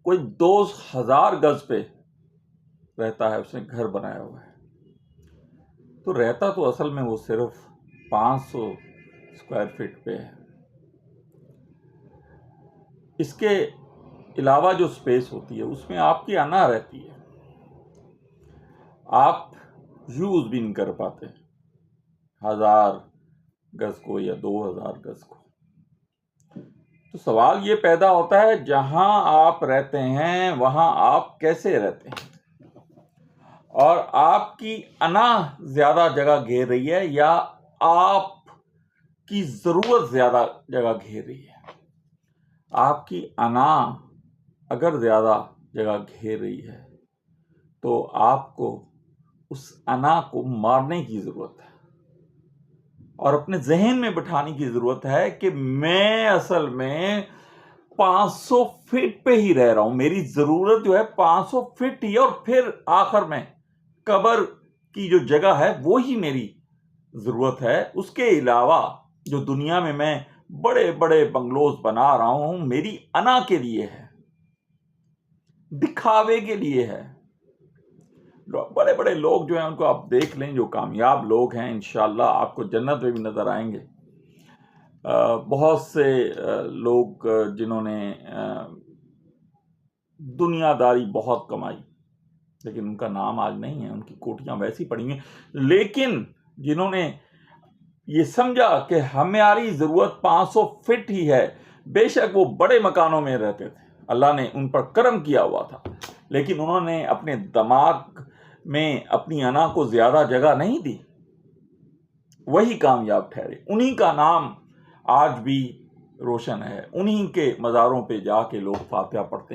کوئی 2000 گز پہ رہتا ہے، اس نے گھر بنایا ہوا ہے، تو رہتا تو اصل میں وہ صرف 500 اسکوائر فٹ پہ ہے۔ اس کے علاوہ جو سپیس ہوتی ہے اس میں آپ کی انا رہتی ہے، آپ یوز بھی نہیں کر پاتے 1000 گز کو یا 2000 گز کو۔ تو سوال یہ پیدا ہوتا ہے جہاں آپ رہتے ہیں وہاں آپ کیسے رہتے ہیں، اور آپ کی انا زیادہ جگہ گھیر رہی ہے یا آپ کی ضرورت زیادہ جگہ گھیر رہی ہے۔ آپ کی انا اگر زیادہ جگہ گھیر رہی ہے تو آپ کو اس انا کو مارنے کی ضرورت ہے اور اپنے ذہن میں بٹھانے کی ضرورت ہے کہ میں اصل میں 500 فٹ پہ ہی رہ رہا ہوں، میری ضرورت جو ہے 500 فٹ ہی ہے، اور پھر آخر میں قبر کی جو جگہ ہے وہی میری ضرورت ہے۔ اس کے علاوہ جو دنیا میں بڑے بڑے بنگلوز بنا رہا ہوں میری انا کے لیے ہے، دکھاوے کے لیے ہے۔ بڑے بڑے لوگ جو ہیں ان کو آپ دیکھ لیں، جو کامیاب لوگ ہیں انشاءاللہ آپ کو جنت میں بھی نظر آئیں گے۔ بہت سے لوگ جنہوں نے دنیا داری بہت کمائی لیکن ان کا نام آج نہیں ہے، ان کی کوٹیاں ویسی پڑی ہیں، لیکن جنہوں نے یہ سمجھا کہ ہماری ضرورت 500 فٹ ہی ہے، بے شک وہ بڑے مکانوں میں رہتے تھے، اللہ نے ان پر کرم کیا ہوا تھا، لیکن انہوں نے اپنے دماغ میں اپنی انا کو زیادہ جگہ نہیں دی، وہی کامیاب ٹھہرے۔ انہی کا نام آج بھی روشن ہے، انہی کے مزاروں پہ جا کے لوگ فاتحہ پڑھتے ہیں۔